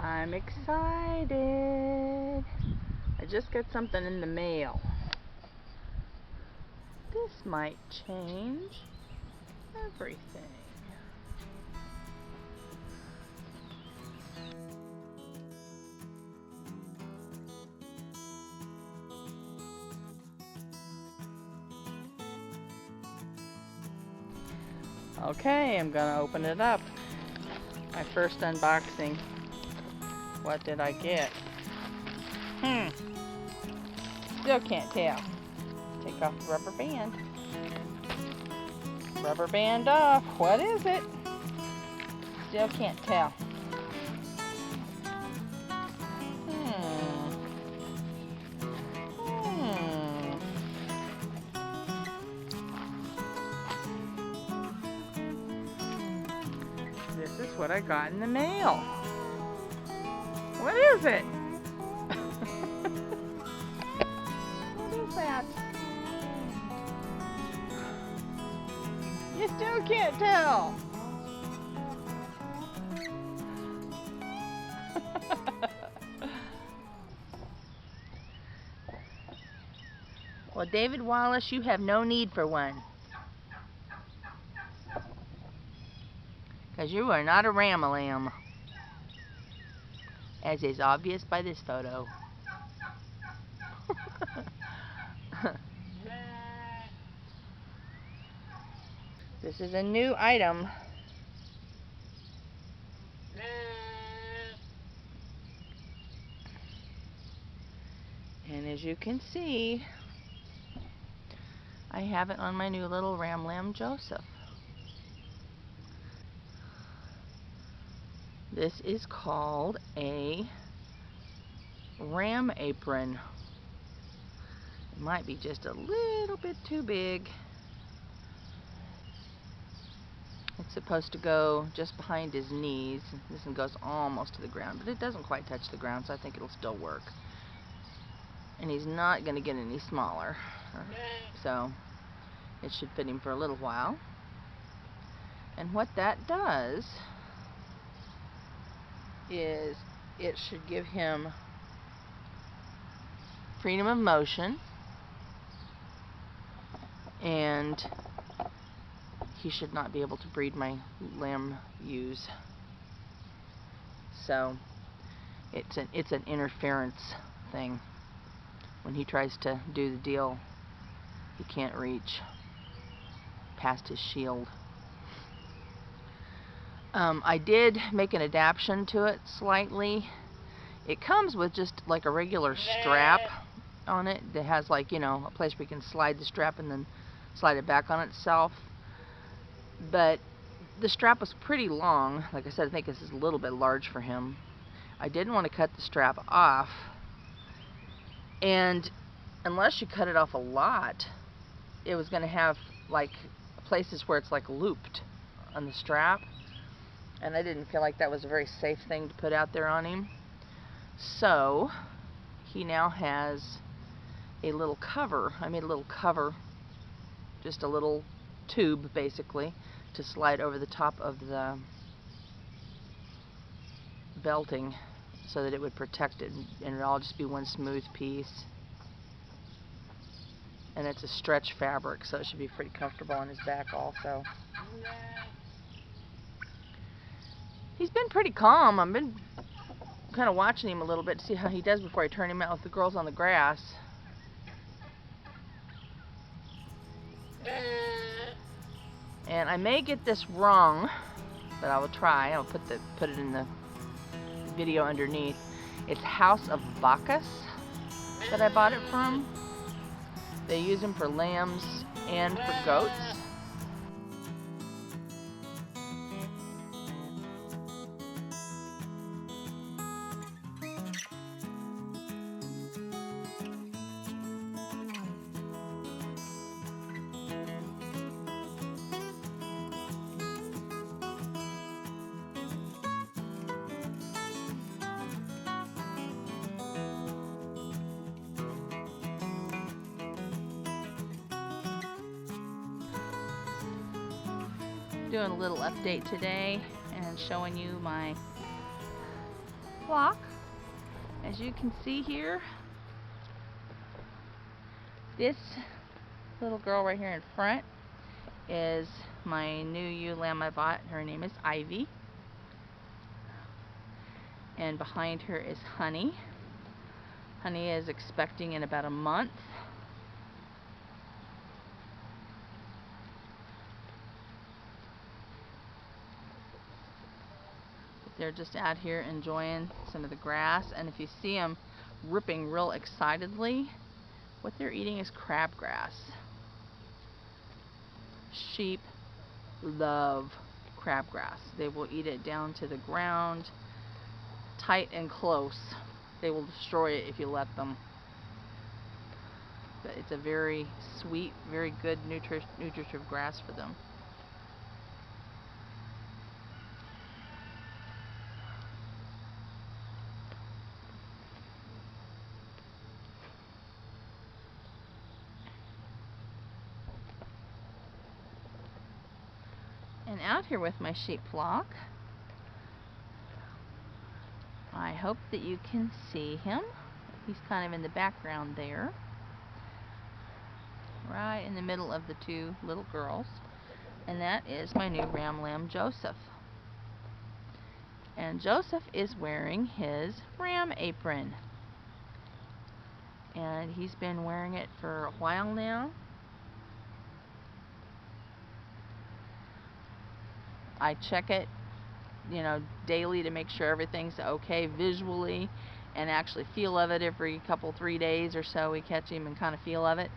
I'm excited. I just got something in the mail. This might change everything. Okay, I'm gonna open it up. My first unboxing. What did I get? Still can't tell. Take off the rubber band. Rubber band off. What is it? Still can't tell. This is what I got in the mail. What is it? What is that? You still can't tell. Well, David Wallace, you have no need for one. Because you are not a ram-a-lamb, as is obvious by this photo. This is a new item. And as you can see, I have it on my new little ram lamb Joseph. This is called a ram apron. It might be just a little bit too big. It's supposed to go just behind his knees. This one goes almost to the ground, but it doesn't quite touch the ground, so I think it'll still work. And he's not going to get any smaller, so it should fit him for a little while. And what that does is it should give him freedom of motion, and he should not be able to breed my lamb ewes. So it's an interference thing. When he tries to do the deal, he can't reach past his shield. I did make an adaptation to it slightly. It comes with just like a regular strap on it that has, like, you know, a place where you can slide the strap and then slide it back on itself. But the strap was pretty long. Like I said, I think this is a little bit large for him. I didn't want to cut the strap off, and unless you cut it off a lot, it was going to have like places where it's like looped on the strap, and I didn't feel like that was a very safe thing to put out there on him. So he now has a little cover. I made a little cover, just a little tube basically, to slide over the top of the belting so that it would protect it, and it'd all just be one smooth piece. And it's a stretch fabric, so it should be pretty comfortable on his back also. He's been pretty calm. I've been kind of watching him a little bit to see how he does before I turn him out with the girls on the grass. And I may get this wrong, but I will try. I'll put it in the video underneath. It's House of Bacchus that I bought it from. They use them for lambs and for goats. Doing a little update today and showing you my flock. As you can see here, this little girl right here in front is my new ewe lamb I bought. Her name is Ivy. And behind her is Honey. Honey is expecting in about a month. They're just out here enjoying some of the grass, and if you see them ripping real excitedly, what they're eating is crabgrass. Sheep love crabgrass. They will eat it down to the ground, tight and close. They will destroy it if you let them. But it's a very sweet, very good nutritive grass for them. And out here with my sheep flock, I hope that you can see him. He's kind of in the background there, right in the middle of the two little girls. And that is my new ram lamb, Joseph. And Joseph is wearing his ram apron. And he's been wearing it for a while now. I check it, you know, daily to make sure everything's okay visually, and actually feel of it every couple, 3 days or so. We catch him and kind of feel of it.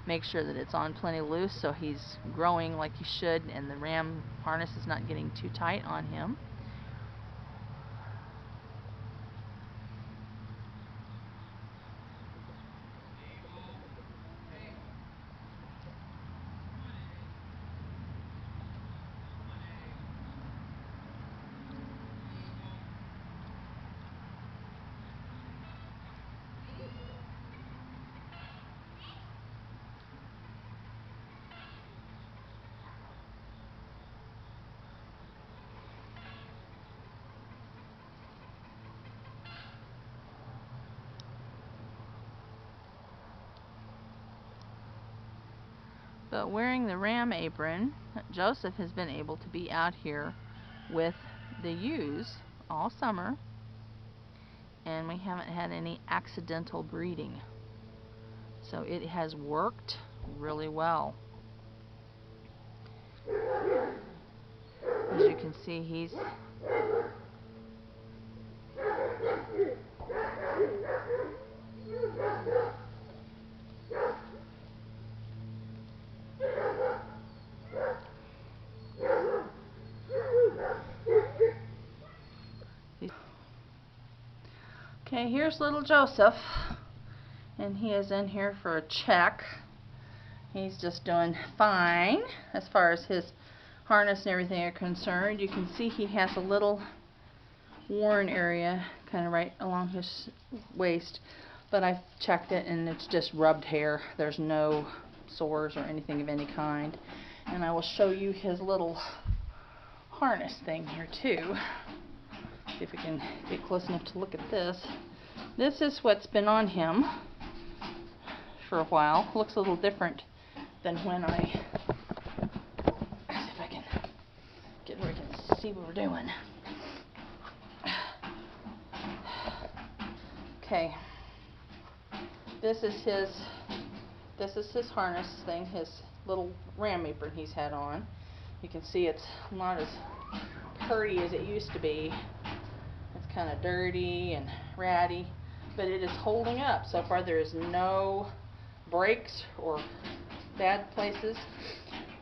Make sure that it's on plenty loose so he's growing like he should, and the ram harness is not getting too tight on him. But wearing the ram apron, Joseph has been able to be out here with the ewes all summer, and we haven't had any accidental breeding. So it has worked really well. As you can see, he's okay, here's little Joseph, and he is in here for a check. He's just doing fine as far as his harness and everything are concerned. You can see he has a little worn area kind of right along his waist, but I've checked it and it's just rubbed hair. There's no sores or anything of any kind. And I will show you his little harness thing here too. See if we can get close enough to look at this. This is what's been on him for a while. Looks a little different than when let's see if I can get where we can see what we're doing. Okay. This is his harness thing, his little ram apron he's had on. You can see it's not as pretty as it used to be. It's kind of dirty and ratty, but it is holding up. So far there is no breaks or bad places.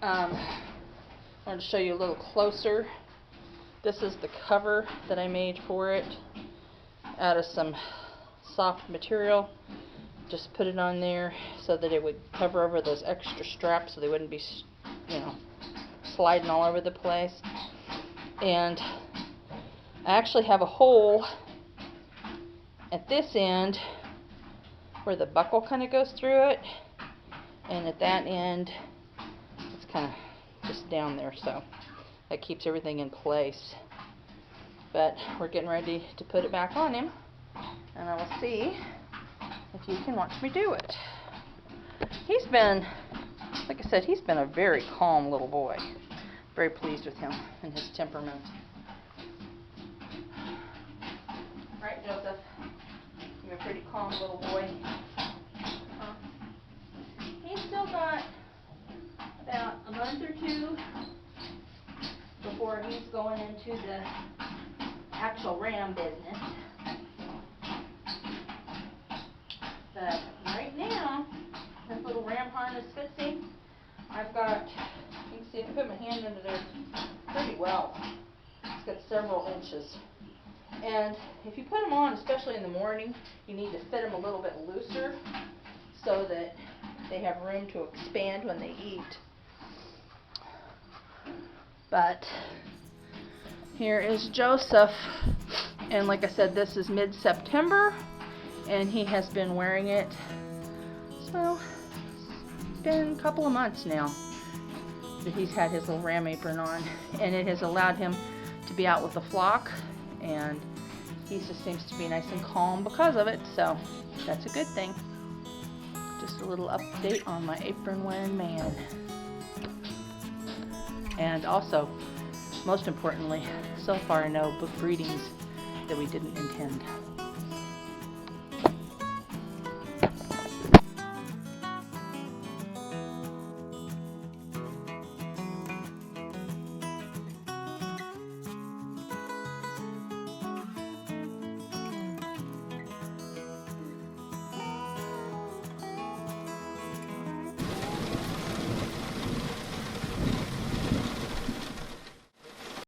I want to show you a little closer. This is the cover that I made for it out of some soft material. Just put it on there so that it would cover over those extra straps so they wouldn't be, you know, sliding all over the place. And I actually have a hole at this end where the buckle kind of goes through it, and at that end it's kind of just down there, so that keeps everything in place. But we're getting ready to put it back on him, and I will see if you can watch me do it. He's been, like I said, he's been a very calm little boy. Very pleased with him and his temperament. Right, Joseph? You're a pretty calm little boy. He's still got about a month or two before he's going into the actual ram business. But right now, this little ram harness fits him. I've got, you can see I can put my hand under there pretty well. It's got several inches. And if you put them on, especially in the morning, you need to fit them a little bit looser so that they have room to expand when they eat. But here is Joseph, and like I said, this is mid-September, and he has been wearing it, so it's been a couple of months now that he's had his little ram apron on, and it has allowed him to be out with the flock, and he just seems to be nice and calm because of it, so that's a good thing. Just a little update on my apron wearing man. And also, most importantly, so far no breedings that we didn't intend.